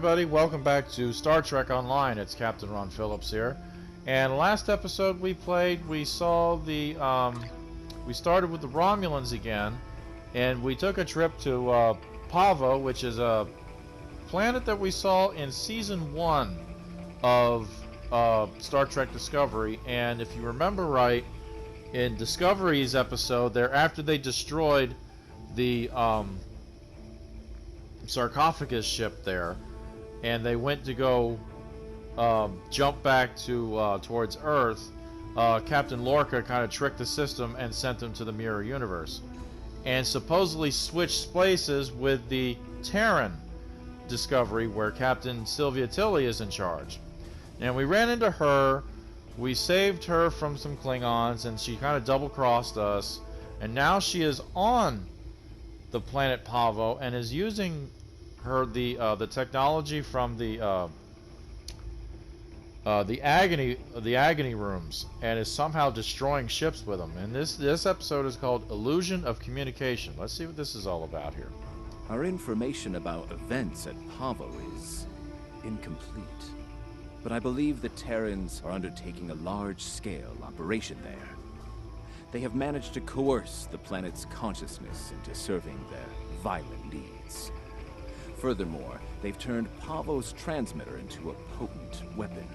everybody, welcome back to Star Trek Online. It's Captain Ron Phillips here. And last episode we played, we saw the, we started with the Romulans again, and we took a trip to Pavo, which is a planet that we saw in Season 1 of Star Trek Discovery. And if you remember right, in Discovery's episode there, after they destroyed the sarcophagus ship there, and they went to go jump back to towards Earth, Captain Lorca kind of tricked the system and sent them to the Mirror Universe, and supposedly switched places with the Terran Discovery, where Captain Sylvia Tilly is in charge. And we ran into her, we saved her from some Klingons, and she kind of double-crossed us, and now she is on the planet Pavo and is using the technology from the agony rooms, and is somehow destroying ships with them. And this episode is called Illusion of Communication. Let's see what this is all about here. Our information about events at Pavo is incomplete, but I believe the Terrans are undertaking a large-scale operation there. They have managed to coerce the planet's consciousness into serving their violent needs. Furthermore, they've turned Pavo's transmitter into a potent weapon.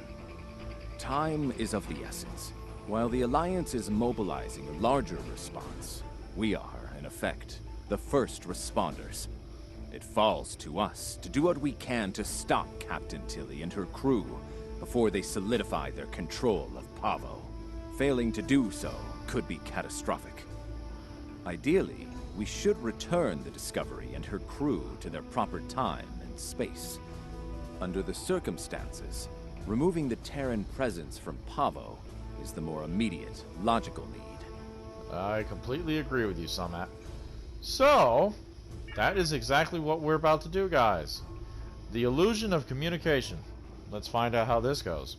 Time is of the essence. While the Alliance is mobilizing a larger response, we are, in effect, the first responders. It falls to us to do what we can to stop Captain Tilly and her crew before they solidify their control of Pavo. Failing to do so could be catastrophic. Ideally, we should return the Discovery and her crew to their proper time and space. Under the circumstances, removing the Terran presence from Pavo is the more immediate, logical need. I completely agree with you, Sumat. So, that is exactly what we're about to do, guys. The Illusion of Communication. Let's find out how this goes.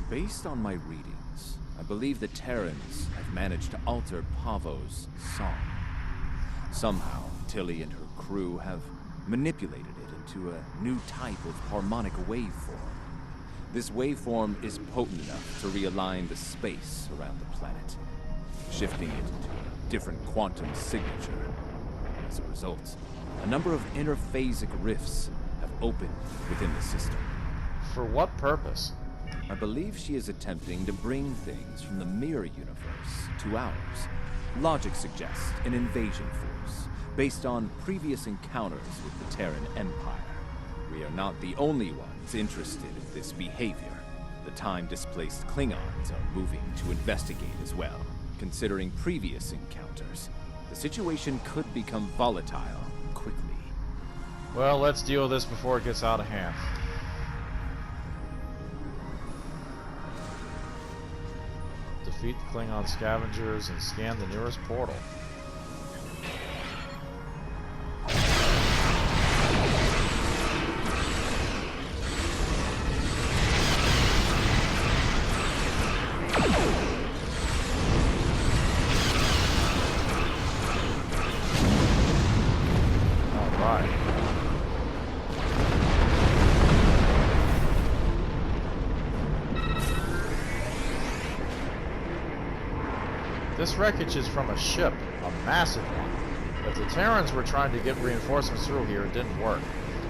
Based on my readings, I believe the Terrans have managed to alter Pavo's song. Somehow, Tilly and her crew have manipulated it into a new type of harmonic waveform. This waveform is potent enough to realign the space around the planet, shifting it into a different quantum signature. As a result, a number of interphasic rifts have opened within the system. For what purpose? I believe she is attempting to bring things from the Mirror Universe to ours. Logic suggests an invasion force, based on previous encounters with the Terran Empire. We are not the only ones interested in this behavior. The time-displaced Klingons are moving to investigate as well. Considering previous encounters, the situation could become volatile quickly. Well, let's deal with this before it gets out of hand. Defeat the Klingon scavengers and scan the nearest portal. This wreckage is from a ship, a massive one. If the Terrans were trying to get reinforcements through here, it didn't work.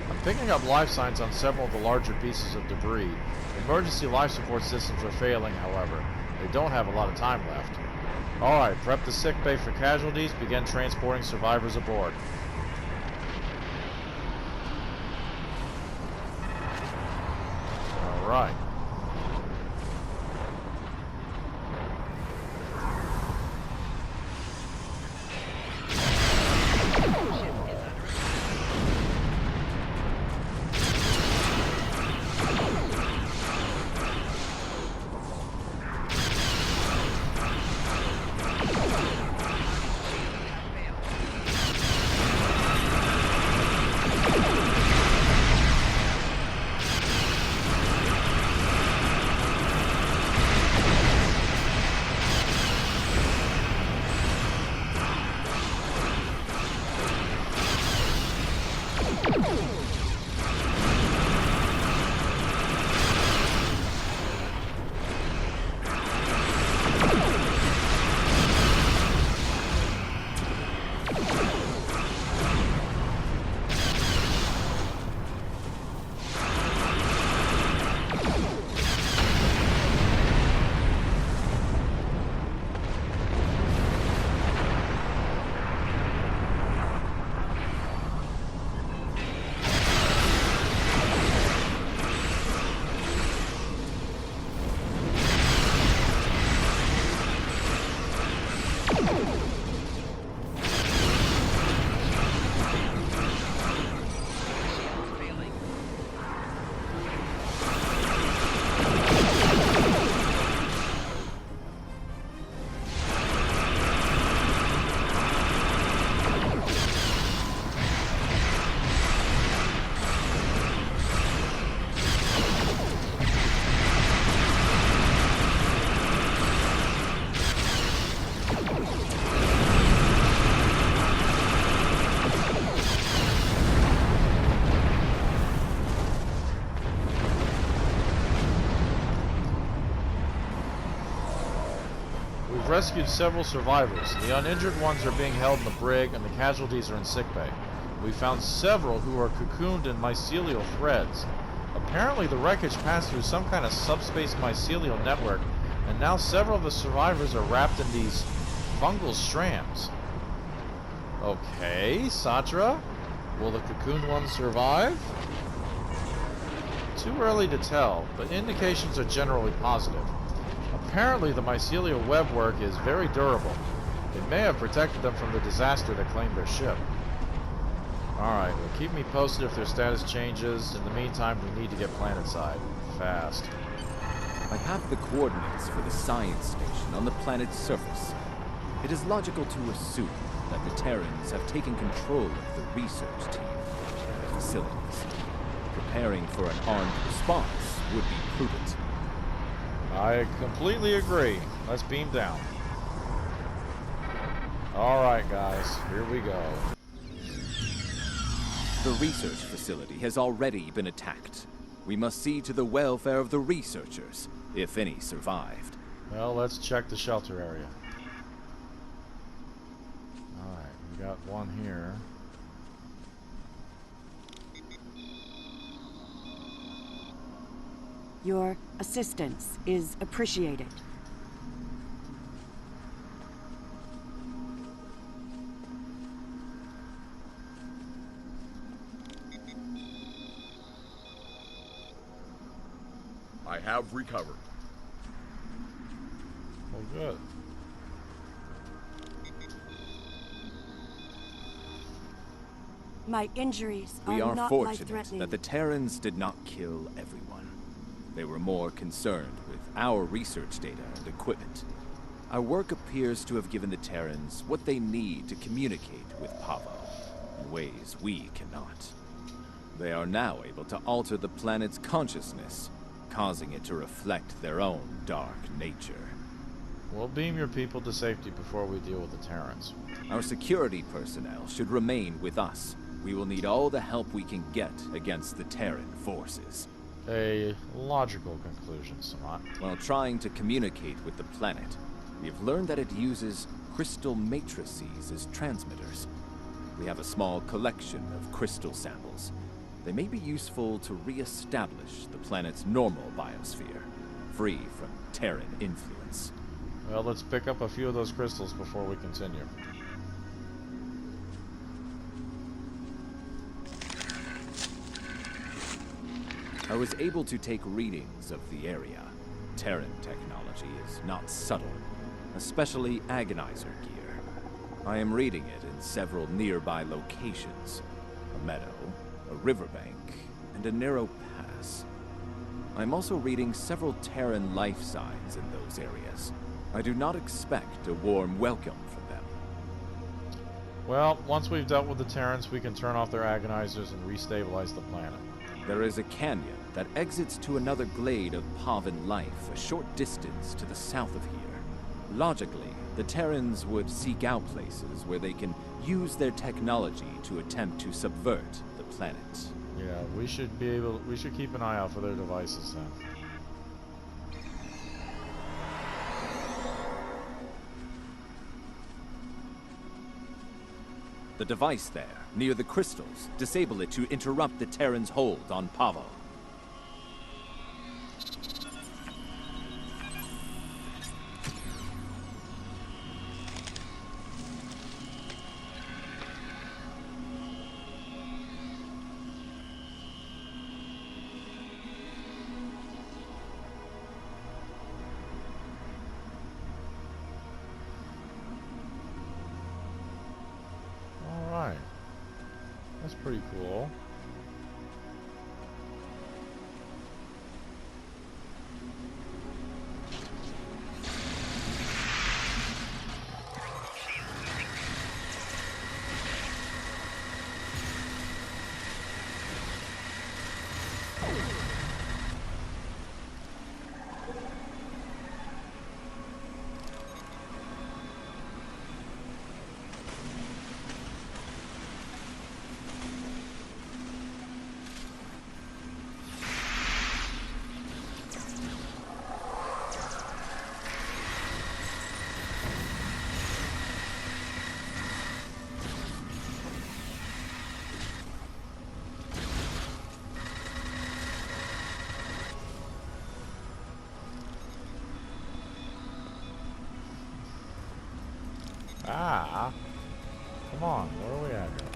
I'm picking up life signs on several of the larger pieces of debris. Emergency life support systems are failing, however. They don't have a lot of time left. Alright, prep the sick bay for casualties, begin transporting survivors aboard. Alright. We've rescued several survivors. The uninjured ones are being held in the brig, and the casualties are in sickbay. We found several who are cocooned in mycelial threads. Apparently the wreckage passed through some kind of subspace mycelial network, and now several of the survivors are wrapped in these fungal strands. Okay, Satra, will the cocooned ones survive? Too early to tell, but indications are generally positive. Apparently the mycelial webwork is very durable. It may have protected them from the disaster that claimed their ship. Alright, well, keep me posted if their status changes. In the meantime, we need to get planetside. Fast. I have the coordinates for the science station on the planet's surface. It is logical to assume that the Terrans have taken control of the research team and the facilities. Preparing for an armed response would be prudent. I completely agree. Let's beam down. Alright, guys. Here we go. The research facility has already been attacked. We must see to the welfare of the researchers, if any survived. Well, let's check the shelter area. Alright, we got one here. Your assistance is appreciated. I have recovered. Oh, good. My injuries We are are not fortunate life-threatening. that the Terrans did not kill everyone. They were more concerned with our research data and equipment. Our work appears to have given the Terrans what they need to communicate with Pavo in ways we cannot. They are now able to alter the planet's consciousness, causing it to reflect their own dark nature. We'll beam your people to safety before we deal with the Terrans. Our security personnel should remain with us. We will need all the help we can get against the Terran forces. A logical conclusion, Samat. While trying to communicate with the planet, we have learned that it uses crystal matrices as transmitters. We have a small collection of crystal samples. They may be useful to re-establish the planet's normal biosphere, free from Terran influence. Well, let's pick up a few of those crystals before we continue. I was able to take readings of the area. Terran technology is not subtle, especially agonizer gear. I am reading it in several nearby locations. A meadow, a riverbank, and a narrow pass. I'm also reading several Terran life signs in those areas. I do not expect a warm welcome from them. Well, once we've dealt with the Terrans, we can turn off their agonizers and restabilize the planet. There is a canyon that exits to another glade of Pavan life a short distance to the south of here. Logically, the Terrans would seek out places where they can use their technology to attempt to subvert the planet. Yeah, we should keep an eye out for their devices then. The device there, near the crystals, disable it to interrupt the Terran's hold on Pavo. That's pretty cool. Ah, come on, where are we at here?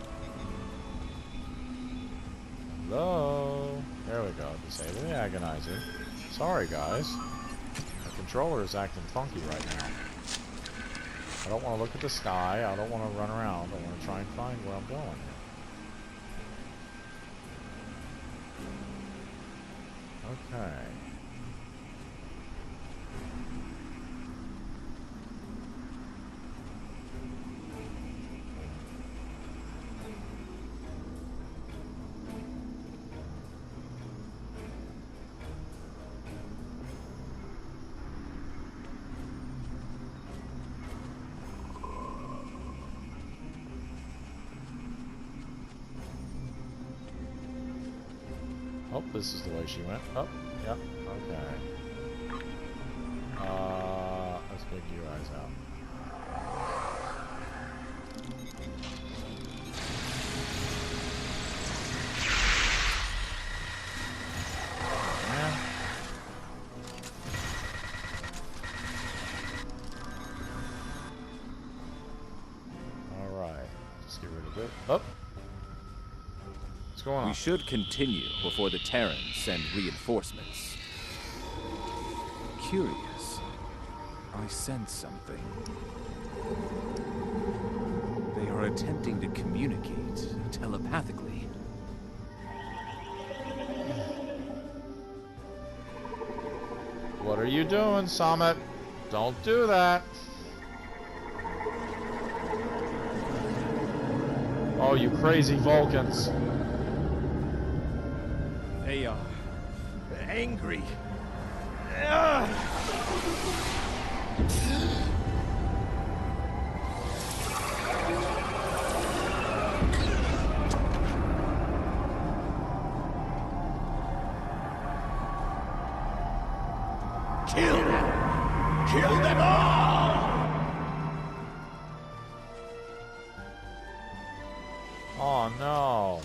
Hello? There we go, disable the agonizer. Sorry guys, the controller is acting funky right now. I don't want to look at the sky, I don't want to run around, I want to try and find where I'm going. Okay. Oh, this is the way she went. Oh, yep, okay. Let's get you guys out. Man. Alright, just get rid of it. Oh! What's going on? We should continue before the Terrans send reinforcements. Curious. I sense something. They are attempting to communicate telepathically. What are you doing, Summit? Don't do that. Oh, you crazy Vulcans. They are angry. Kill them! Kill them all! Oh no.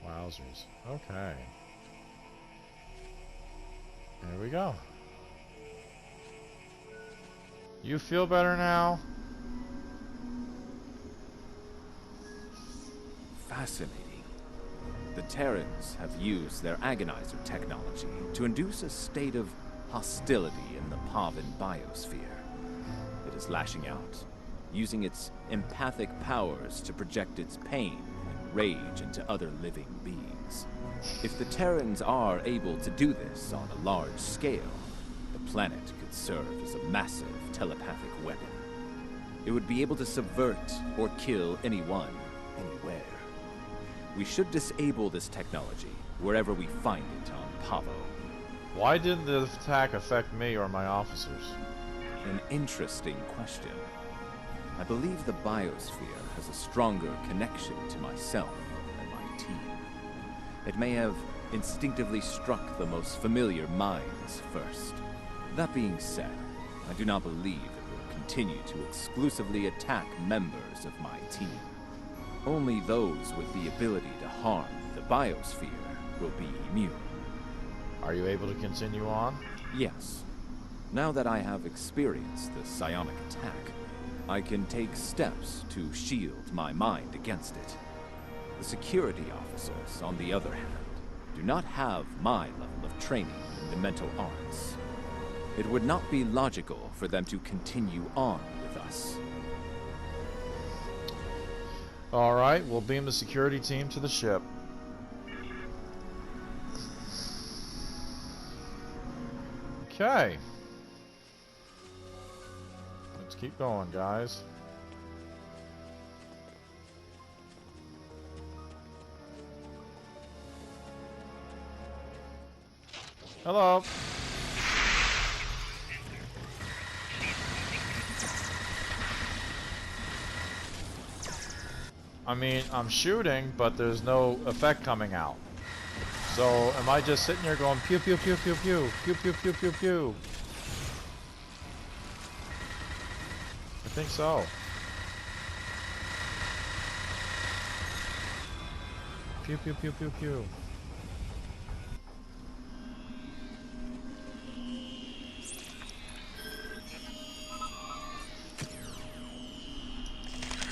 Wowzers. Okay. There we go. You feel better now? Fascinating. The Terrans have used their agonizer technology to induce a state of hostility in the Pavan biosphere. It is lashing out, using its empathic powers to project its pain and rage into other living beings. If the Terrans are able to do this on a large scale, the planet could serve as a massive telepathic weapon. It would be able to subvert or kill anyone, anywhere. We should disable this technology wherever we find it on Pavo. Why didn't the attack affect me or my officers? An interesting question. I believe the biosphere has a stronger connection to myself and my team. It may have instinctively struck the most familiar minds first. That being said, I do not believe it will continue to exclusively attack members of my team. Only those with the ability to harm the biosphere will be immune. Are you able to continue on? Yes. Now that I have experienced the psionic attack, I can take steps to shield my mind against it. The security officers, on the other hand, do not have my level of training in the mental arts. It would not be logical for them to continue on with us. All right, we'll beam the security team to the ship. Okay. Let's keep going, guys. Hello. I mean, I'm shooting, but there's no effect coming out. So, am I just sitting here going pew pew pew pew pew pew pew pew pew pew? I think so. Pew pew pew pew pew.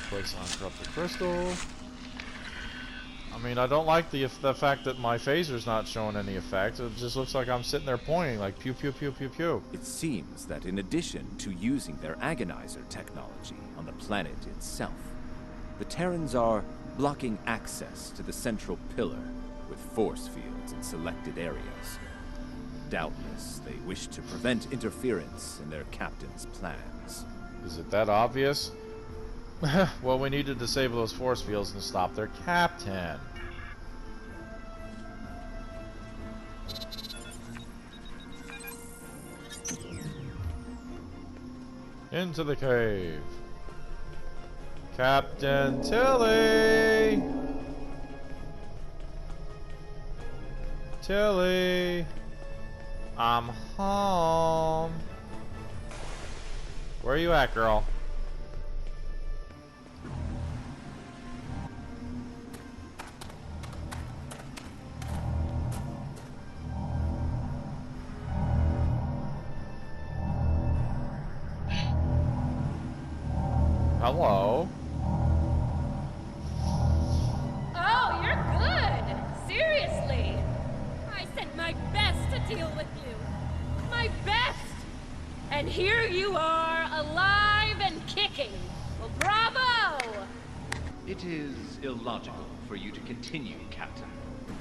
Place on corrupted crystal. I mean, I don't like the fact that my phaser's not showing any effect. It just looks like I'm sitting there pointing like pew pew pew pew pew. It seems that in addition to using their agonizer technology on the planet itself, the Terrans are blocking access to the central pillar with force fields in selected areas. Doubtless, they wish to prevent interference in their captain's plans. Is it that obvious? Well, we need to disable those force fields and stop their captain. Into the cave. Captain Tilly! Tilly! I'm home. Where are you at, girl? Hello. Oh, you're good! Seriously! I sent my best to deal with you. My best! And here you are, alive and kicking. Well, bravo! It is illogical for you to continue, Captain.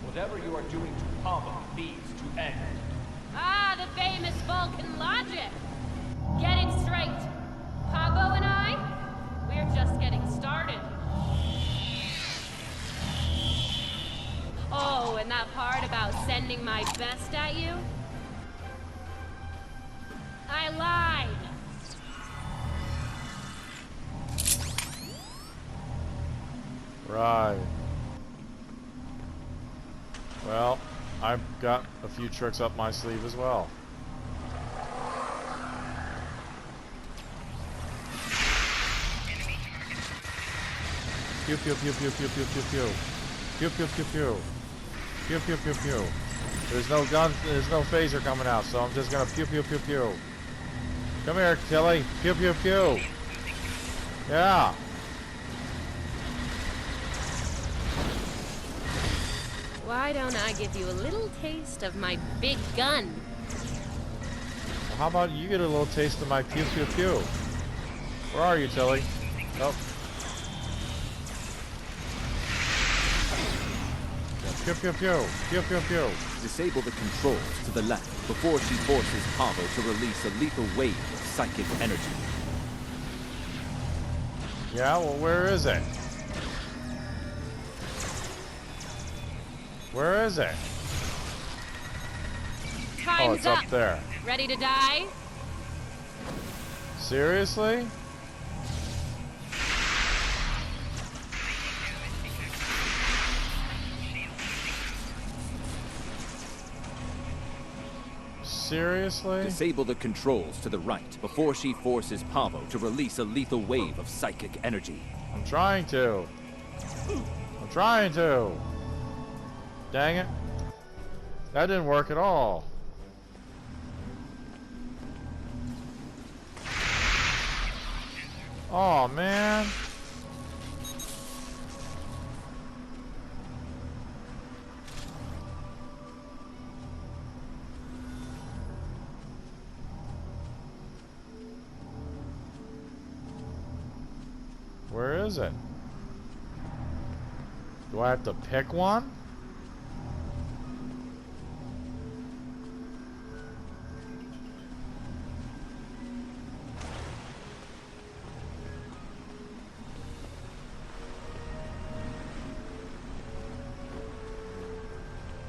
Whatever you are doing to Pavo needs to end. Ah, the famous Vulcan logic. Get it straight. Pavo and I, we're just getting started. Oh, and that part about sending my best at you? I lied. Right. Well, I've got a few tricks up my sleeve as well. Pew pew pew pew pew pew pew pew. Pew pew pew pew. Pew pew pew pew. There's no gun, there's no phaser coming out, so I'm just gonna pew pew pew pew. Come here, Tilly. Pew pew pew. Yeah. Why don't I give you a little taste of my big gun? Well, how about you get a little taste of my pew pew pew? Where are you, Tilly? Oh. Pew pew pew. Pew pew pew. Disable the controls to the left before she forces Pavo to release a lethal wave of psychic energy. Yeah, well, where is it? Where is it? Time's Oh, it's up there. Ready to die? Seriously? Seriously? Disable the controls to the right before she forces Pavo to release a lethal wave of psychic energy. I'm trying to. I'm trying to. Dang it. That didn't work at all. Oh man. Where is it? Do I have to pick one?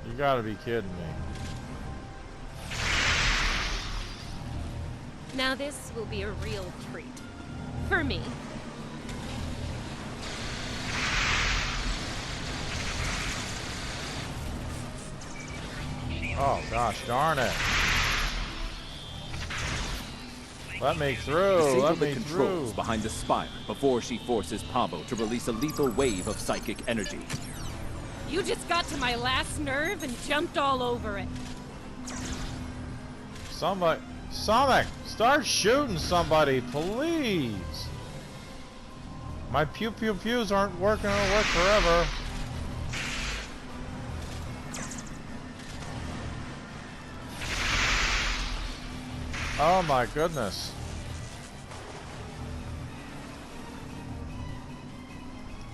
You gotta be kidding me. Now this will be a real treat. For me. Oh gosh darn it. Let me through, Disable let the me controls through. behind the spire before she forces Pavo to release a lethal wave of psychic energy. You just got to my last nerve and jumped all over it. Somebody, Sonic, start shooting somebody, please. My pew pew pews aren't working, it'll work forever. Oh my goodness.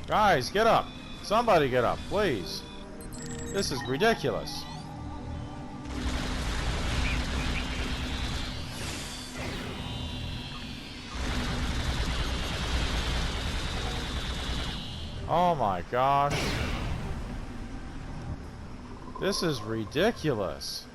Guys, get up. Somebody get up, please. This is ridiculous. Oh my gosh. This is ridiculous.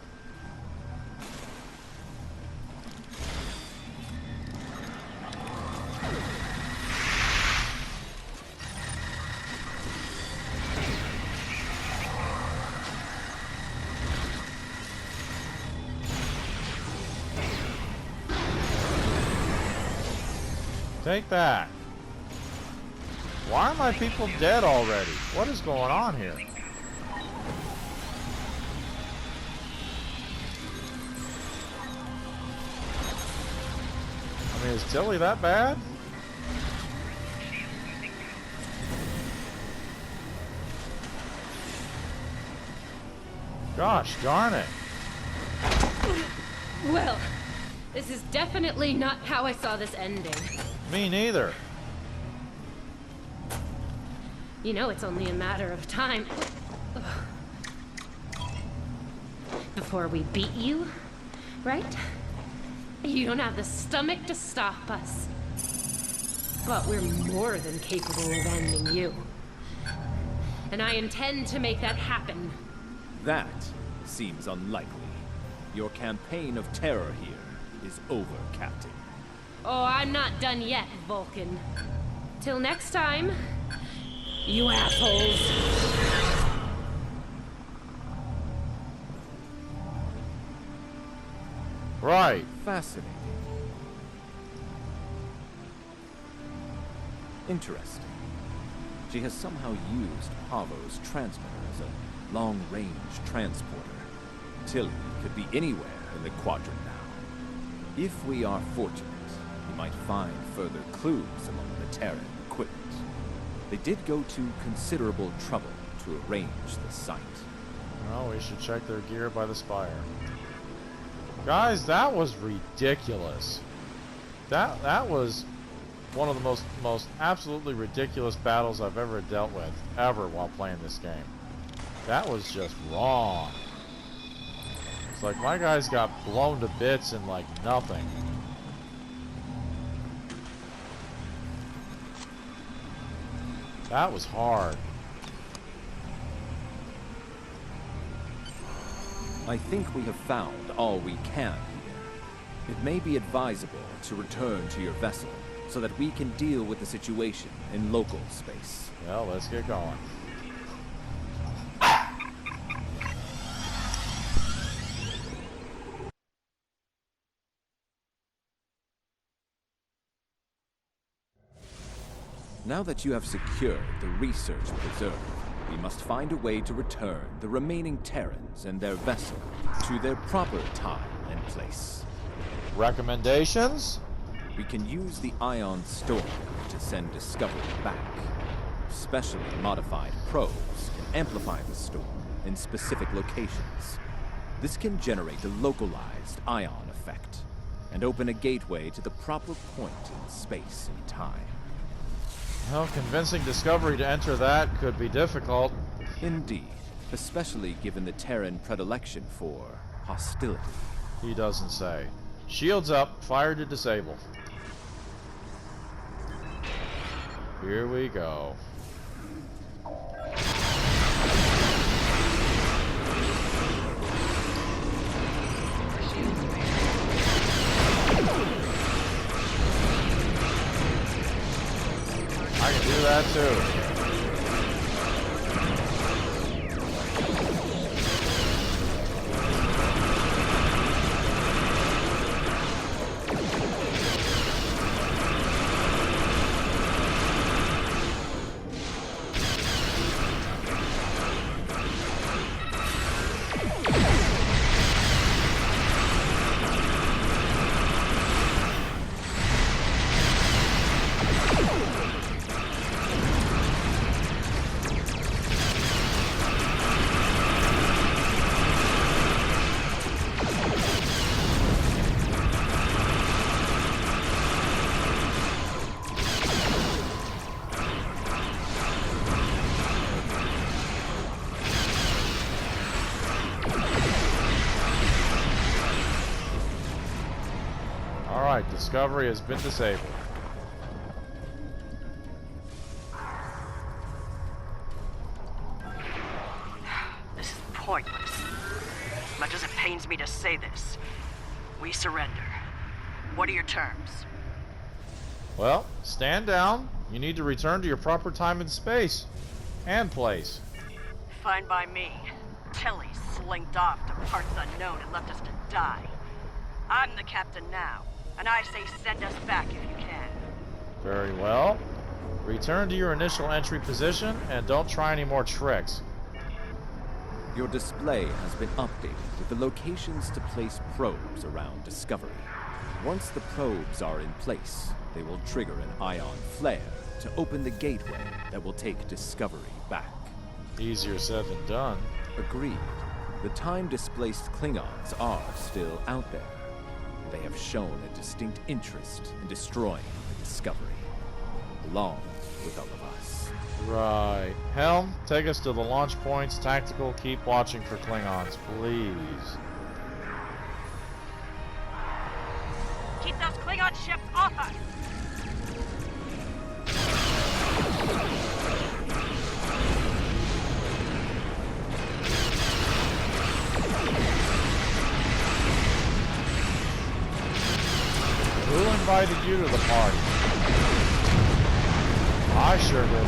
Take that. Why are my people dead already? What is going on here? I mean, is Tilly that bad? Gosh darn it. Well, this is definitely not how I saw this ending. Me neither. You know it's only a matter of time. Before we beat you, right? You don't have the stomach to stop us. But we're more than capable of ending you. And I intend to make that happen. That seems unlikely. Your campaign of terror here is over, Captain. Oh, I'm not done yet, Vulcan. Till next time, you assholes. Right. Fascinating. Interesting. She has somehow used Pavo's transmitter as a long-range transporter. Tilly could be anywhere in the quadrant now. If we are fortunate, we might find further clues among the Terran equipment. They did go to considerable trouble to arrange the site. Well, we should check their gear by the spire. Guys, that was ridiculous. That was one of the most absolutely ridiculous battles I've ever dealt with, ever, while playing this game. That was just wrong. It's like my guys got blown to bits in like nothing. That was hard. I think we have found all we can here. It may be advisable to return to your vessel so that we can deal with the situation in local space. Well, let's get going. Now that you have secured the research preserve, we must find a way to return the remaining Terrans and their vessel to their proper time and place. Recommendations? We can use the Ion Storm to send Discovery back. Specially modified probes can amplify the storm in specific locations. This can generate a localized ion effect and open a gateway to the proper point in space and time. Well, convincing Discovery to enter that could be difficult. Indeed, especially given the Terran predilection for hostility. He doesn't say. Shields up, fire to disable. Here we go. I can do that too. Alright, Discovery has been disabled. This is pointless. As much as it pains me to say this, we surrender. What are your terms? Well, stand down. You need to return to your proper time and space. And place. Fine by me. Tilly slinked off to parts unknown and left us to die. I'm the captain now, and I say send us back if you can. Very well. Return to your initial entry position and don't try any more tricks. Your display has been updated with the locations to place probes around Discovery. Once the probes are in place, they will trigger an ion flare to open the gateway that will take Discovery back. Easier said than done. Agreed. The time-displaced Klingons are still out there. They have shown a distinct interest in destroying the Discovery, along with all of us. Right. Helm, take us to the launch points. Tactical, keep watching for Klingons, please. Keep those Klingon ships off us! Who invited you to the party? I sure did.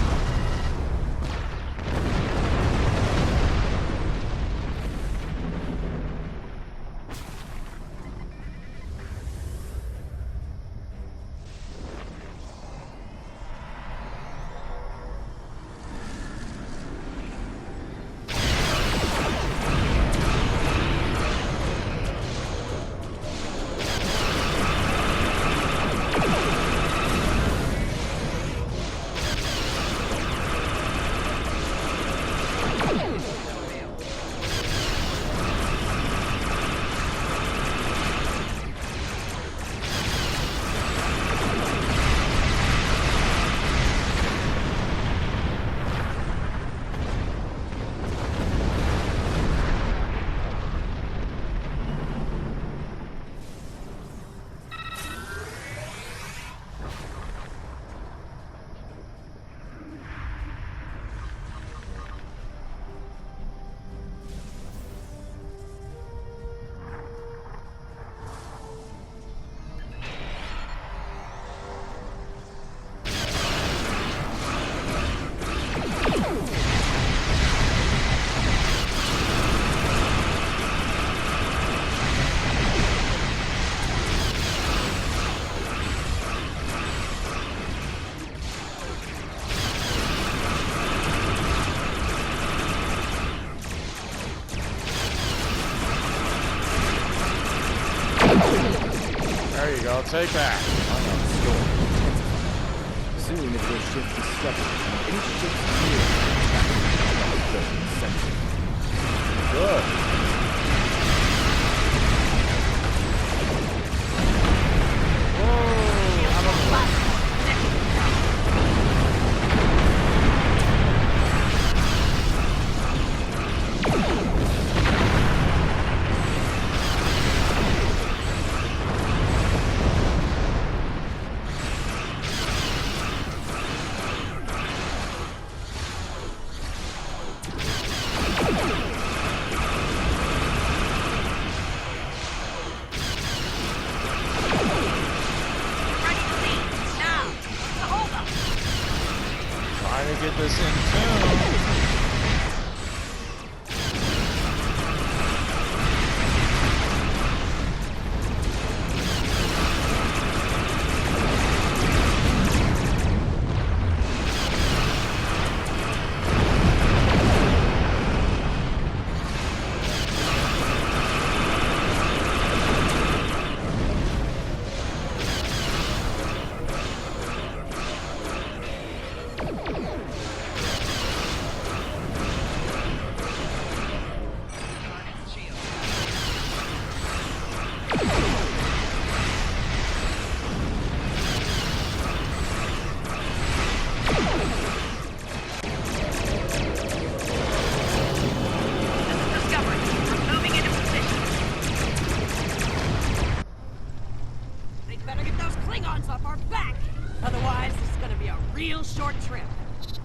Well, take that. Ion storm intensified. Soon it will shift to stepping and any ships near the sensor. Good. Get this in tune.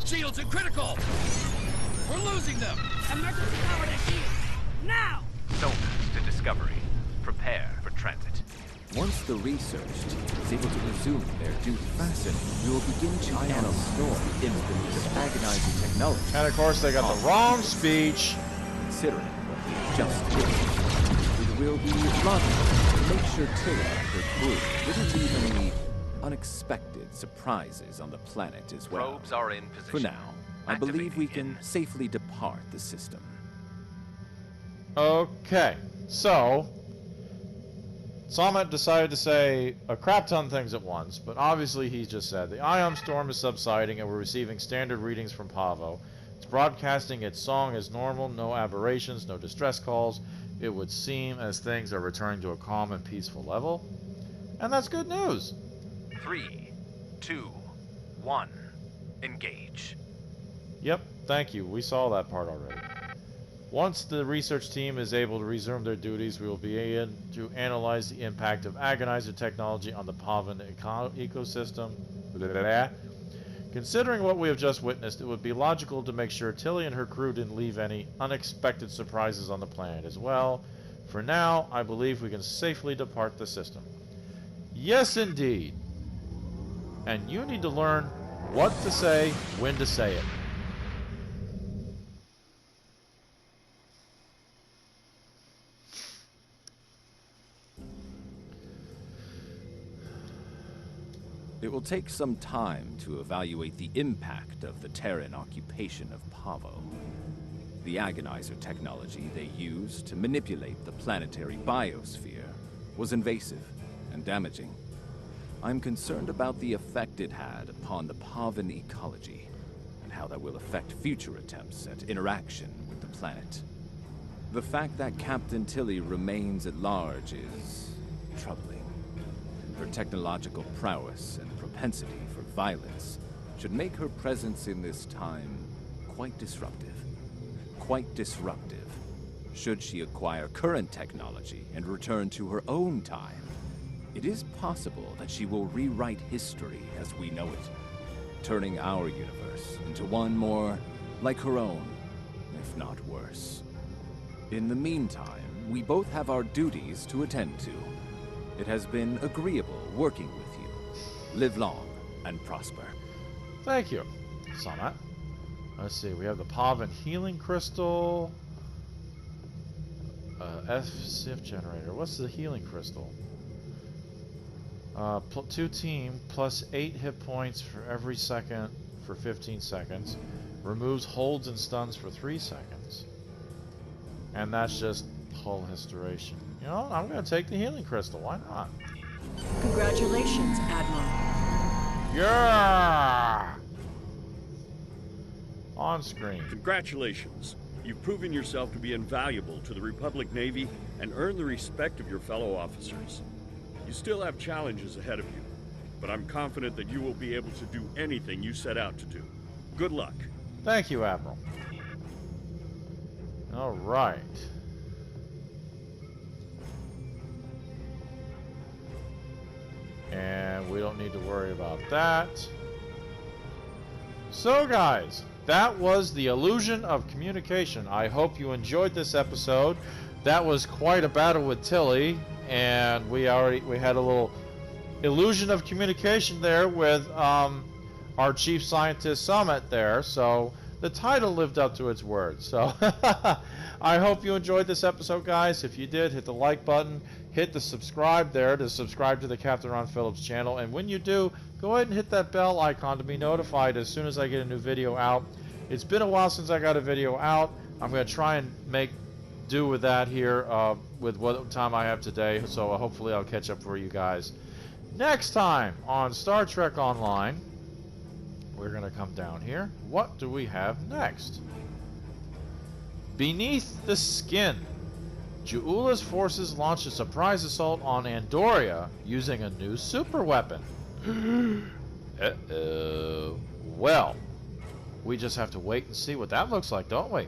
Shields and critical! We're losing them! Emergency power to shield! Now! Soldiers to Discovery. Prepare for transit. Once the research team is able to resume their duty fasten, we will begin to ion storm the influence of agonizing technology. And of course, they got the wrong speech. Considering what we just did, it will be logical to make sure Tilly and her crew didn't leave any unexpected surprises on the planet as well. Probes are in position. For now, I believe we can Activating safely depart the system. Okay, so Samet decided to say a crap ton of things at once, but obviously he just said the ion storm is subsiding and we're receiving standard readings from Pavo. It's broadcasting its song as normal, no aberrations, no distress calls. It would seem as things are returning to a calm and peaceful level. And that's good news. 3, 2, 1. Engage. Yep, thank you. We saw that part already. Once the research team is able to resume their duties, we will begin to analyze the impact of agonizer technology on the Pavan ecosystem. Blah, blah, blah. Considering what we have just witnessed, it would be logical to make sure Tilly and her crew didn't leave any unexpected surprises on the planet as well. For now, I believe we can safely depart the system. Yes, indeed. And you need to learn what to say, when to say it. It will take some time to evaluate the impact of the Terran occupation of Pavo. The agonizer technology they used to manipulate the planetary biosphere was invasive and damaging. I'm concerned about the effect it had upon the Pavan ecology, and how that will affect future attempts at interaction with the planet. The fact that Captain Tilly remains at large is troubling. Her technological prowess and propensity for violence should make her presence in this time quite disruptive. Quite disruptive. Should she acquire current technology and return to her own time, it is possible that she will rewrite history as we know it, turning our universe into one more like her own, if not worse. In the meantime, we both have our duties to attend to. It has been agreeable working with you. Live long and prosper. Thank you, Samet. Let's see, we have the Pavan Healing Crystal. F-SIF generator. What's the healing crystal? 2 team, plus 8 hit points for every second for 15 seconds. Removes holds and stuns for 3 seconds. And that's just hull restoration. You know, I'm going to take the healing crystal. Why not? Congratulations, Admiral. Yeah! On screen. Congratulations. You've proven yourself to be invaluable to the Republic Navy and earned the respect of your fellow officers. You still have challenges ahead of you, but I'm confident that you will be able to do anything you set out to do. Good luck. Thank you, Admiral. All right. And we don't need to worry about that. So, guys, that was the illusion of communication. I hope you enjoyed this episode. That was quite a battle with Tilly, and we had a little illusion of communication there with our Chief Scientist Summit there. So the title lived up to its words. So I hope you enjoyed this episode, guys. If you did, hit the like button, hit the subscribe there to subscribe to the Captain Ron Phillips channel, and when you do, go ahead and hit that bell icon to be notified as soon as I get a new video out. It's been a while since I got a video out. I'm going to try and make do with that here with what time I have today, so hopefully I'll catch up for you guys next time on Star Trek Online. We're going to come down here. What do we have next? Beneath the Skin. Ju'ula's forces launch a surprise assault on Andoria using a new super weapon. Uh-oh. Well, we just have to wait and see what that looks like, don't we?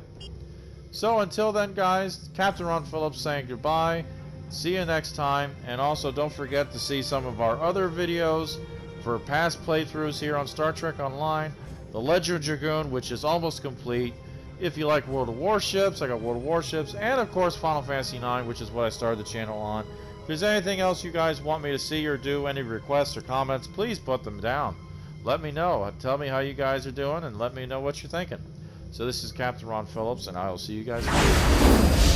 So until then, guys, Captain Ron Phillips saying goodbye. See you next time. And also don't forget to see some of our other videos for past playthroughs here on Star Trek Online. The Ledger Dragoon, which is almost complete. If you like World of Warships, I got World of Warships. And of course Final Fantasy IX, which is what I started the channel on. If there's anything else you guys want me to see or do, any requests or comments, please put them down. Let me know. Tell me how you guys are doing and let me know what you're thinking. So this is Captain Ron Phillips, and I will see you guys later.